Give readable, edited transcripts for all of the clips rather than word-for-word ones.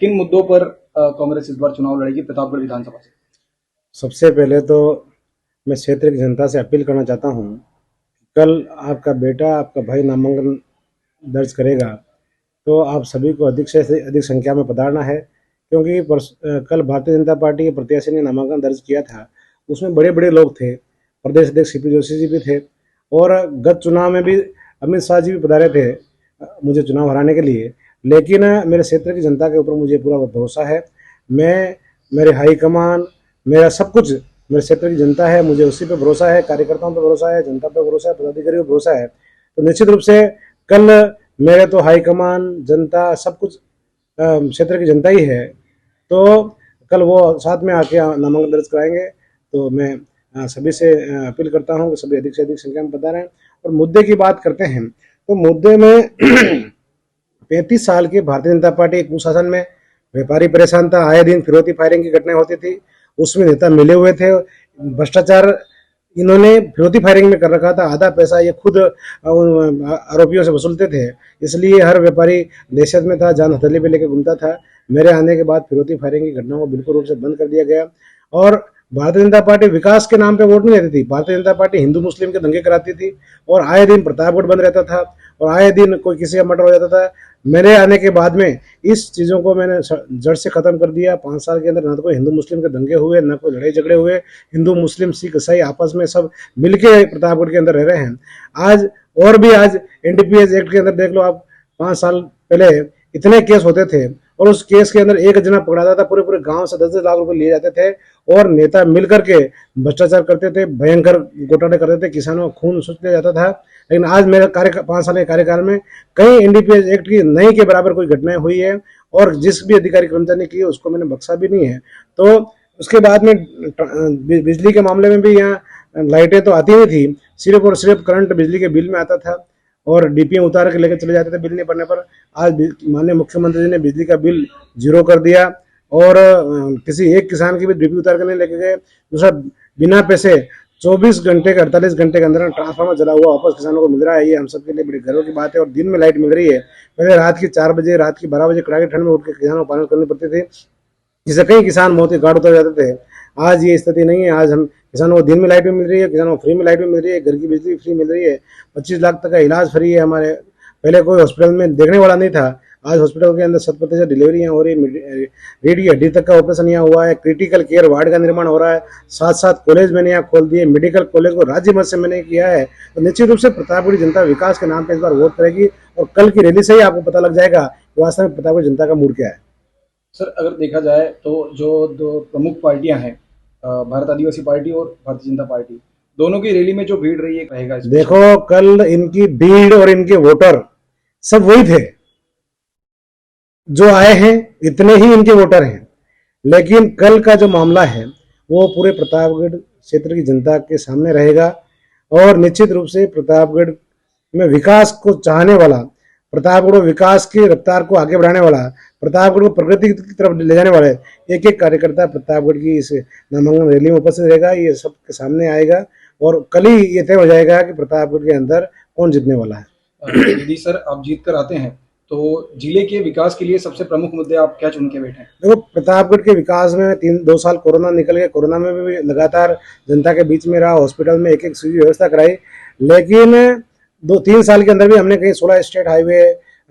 किन मुद्दों पर कांग्रेस इस बार चुनाव लड़ेगी प्रतापगढ़ विधानसभा से? सबसे पहले तो मैं क्षेत्र की जनता से अपील करना चाहता हूँ, कल आपका बेटा, आपका भाई नामांकन दर्ज करेगा तो आप सभी को अधिक से अधिक संख्या में पधारना है, क्योंकि कल भारतीय जनता पार्टी के प्रत्याशी ने नामांकन दर्ज किया था। उसमें बड़े बड़े लोग थे, प्रदेश अध्यक्ष सीपी जोशी जी भी थे, और गत चुनाव में भी अमित शाह जी भी पधारे थे मुझे चुनाव हराने के लिए। लेकिन मेरे क्षेत्र की जनता के ऊपर मुझे पूरा भरोसा है। मैं, मेरे हाईकमान, मेरा सब कुछ मेरे क्षेत्र की जनता है, मुझे उसी पे भरोसा है, कार्यकर्ताओं पे भरोसा है, जनता पे भरोसा है, पदाधिकारियों पे भरोसा है। तो निश्चित रूप से कल मेरे तो हाईकमान, जनता, सब कुछ क्षेत्र की जनता ही है। तो कल वो साथ में आके नामांकन दर्ज कराएंगे। तो मैं सभी से अपील करता हूँ कि सभी अधिक से अधिक संख्या में पधारें। और मुद्दे की बात करते हैं तो मुद्दे में 35 साल की भारतीय जनता पार्टी कुशासन में व्यापारी परेशान था, आए दिन फिरौती फायरिंग की घटनाएं होती थी, उसमें नेता मिले हुए थे, भ्रष्टाचार इन्होंने फिरौती फायरिंग में कर रखा था, आधा पैसा ये खुद आरोपियों से वसूलते थे, इसलिए हर व्यापारी दहशत में था, जान हथेली पे लेकर घूमता था। मेरे आने के बाद फिरौती फायरिंग की घटनाओं को बिल्कुल रूप से बंद कर दिया गया। और भारतीय जनता पार्टी विकास के नाम पे वोट नहीं देती थी, भारतीय जनता पार्टी हिंदू मुस्लिम के दंगे कराती थी, और आए दिन प्रतापगढ़ बंद रहता था, और आए दिन कोई किसी का मर्डर हो जाता था। मेरे आने के बाद में इस चीज़ों को मैंने जड़ से ख़त्म कर दिया। 5 साल के अंदर ना तो कोई हिंदू मुस्लिम के दंगे हुए, ना कोई लड़ाई झगड़े हुए, हिंदू मुस्लिम सिख ईसाई आपस में सब मिलके प्रतापगढ़ के अंदर रह रहे हैं। आज और भी आज एनडीपीएस एक्ट के अंदर देख लो आप, 5 साल पहले इतने केस होते थे, और उस केस के अंदर एक जना पकड़ाता था, पूरे पूरे गांव से 10-10 लाख रुपए लिए जाते थे, और नेता मिलकर के भ्रष्टाचार करते थे, भयंकर घोटाले करते थे, किसानों का खून सुच लिया जाता था। लेकिन आज मेरे 5 साल के कार्यकाल में कई एनडीपीएस एक्ट की नहीं के बराबर कोई घटनाएं हुई है, और जिस भी अधिकारी कर्मचारी ने की उसको मैंने बख्शा भी नहीं है। तो उसके बाद में बिजली के मामले में भी यहाँ लाइटें तो आती नहीं थी, सिर्फ और सिर्फ करंट बिजली के बिल में आता था, और डीपीएम उतार के लेकर चले जाते थे बिल नहीं भरने पर। आज माननीय मुख्यमंत्री जी ने बिजली का बिल 0 कर दिया, और किसी एक किसान की भी डीपी उतार कर नहीं लेके गए। दूसरा, बिना पैसे 24 घंटे के 48 घंटे के अंदर ट्रांसफार्मर जला हुआ वापस किसानों को मिल रहा है। ये हम सबके लिए बड़ी गर्व की बात है। और दिन में लाइट मिल रही है, पहले रात की 4 बजे, रात की 12 बजे कड़ाके ठंड में उठ के किसानों को पालन करनी पड़ती थी, जिससे कई किसान मौत के घाट उतर जाते थे। आज ये स्थिति नहीं है। आज हम किसानों को दिन में लाइट भी मिल रही है, किसानों को फ्री में लाइट भी मिल रही है, घर की बिजली फ्री मिल रही है, 25 लाख तक का इलाज फ्री है हमारे। पहले कोई हॉस्पिटल में देखने वाला नहीं था, आज हॉस्पिटल के अंदर 100% डिलीवरी हो रही है, रीढ़ की हड्डी तक का ऑपरेशन यहाँ हुआ है, क्रिटिकल केयर वार्ड का निर्माण हो रहा है, साथ साथ कॉलेज मैंने यहाँ खोल दिए, मेडिकल कॉलेज को राज्य मद से मैंने किया है। तो निश्चित रूप से प्रतापगढ़ जनता विकास के नाम पर इस बार वोट करेगी, और कल की रैली से ही आपको पता लग जाएगा कि वास्तव में प्रतापगढ़ जनता का मूड क्या है। सर, अगर देखा जाए तो जो दो प्रमुख पार्टियां हैं, भारत आदिवासी पार्टी और भारतीय जनता पार्टी, दोनों की रैली में जो भीड़ रही है रहेगा इसमें? देखो, कल इनकी भीड़ और इनके वोटर सब वही थे जो आए हैं, इतने ही इनके वोटर हैं। लेकिन कल का जो मामला है वो पूरे प्रतापगढ़ क्षेत्र की जनता के सामने रहेगा, और निश्चित रूप से प्रतापगढ़ में विकास को चाहने वाला, प्रतापगढ़ को विकास की रफ्तार को आगे बढ़ाने वाला, प्रतापगढ़ को प्रगति की तरफ ले जाने वाले एक एक कार्यकर्ता प्रतापगढ़ की इस नामांकन रैली में उपस्थित रहेगा। ये सबके सामने आएगा, और कल ही ये तय हो जाएगा कि प्रतापगढ़ के अंदर कौन जीतने वाला है। यदि सर आप जीत कर आते हैं तो जिले के विकास के लिए सबसे प्रमुख मुद्दे आप क्या चुन के बैठे हैं? देखो, प्रतापगढ़ के विकास में 2 साल कोरोना निकल गए, कोरोना में भी लगातार जनता के बीच में रहा, हॉस्पिटल में एक सुविधा व्यवस्था कराई। लेकिन 2-3 साल के अंदर भी हमने कहीं 16 स्टेट हाईवे,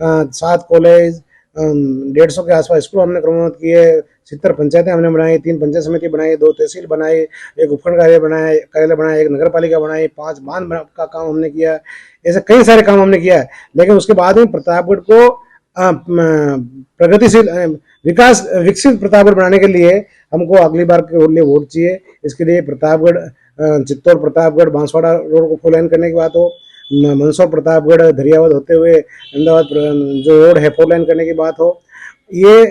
7 कॉलेज, 150 के आसपास स्कूल हमने क्रमबद्ध किए, 70 पंचायतें हमने बनाई, 3 पंचायत समिति बनाई, 2 तहसील बनाई, एक उपखंड कार्यालय बनाया, एक नगर पालिका बनाई, 5 बांध का काम हमने किया। ऐसे कई सारे काम हमने किया है। लेकिन उसके बाद में प्रतापगढ़ को प्रगतिशील, विकसित प्रतापगढ़ बनाने के लिए हमको अगली बार के लिए वोट चाहिए। इसके लिए प्रतापगढ़, चित्तौड़ प्रतापगढ़ बांसवाड़ा रोड को 4 लेन करने की बात हो, मंदसौर प्रतापगढ़ धरियावद होते हुए अहमदाबाद जो रोड है 4 लेन करने की बात हो, ये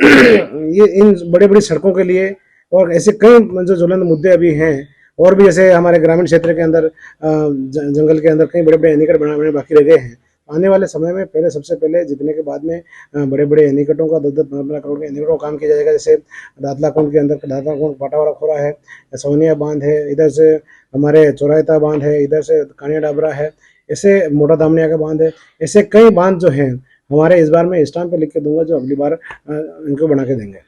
ये इन बड़ी बड़ी सड़कों के लिए, और ऐसे कई जो ज्वलंत मुद्दे अभी हैं, और भी जैसे हमारे ग्रामीण क्षेत्र के अंदर जंगल के अंदर कई बड़े बड़े एनीकट बनाने बाकी रह गए हैं। आने वाले समय में पहले, सबसे पहले जीतने के बाद में बड़े बड़े एनीकटों का 10-15 करोड़ के एनीकटों का काम किया जाएगा। जैसे दातला कुंड के अंदर दातला कुंड पाटावाड़ा खोरा है, सोनिया बांध है, इधर से हमारे चौरायता बांध है, इधर से कानिया डाबरा है, ऐसे मोटा दामनिया का बांध है। ऐसे कई बांध जो हैं हमारे इस बार मैं स्टाम्प पे लिख के दूंगा जो अगली बार इनको बना के देंगे।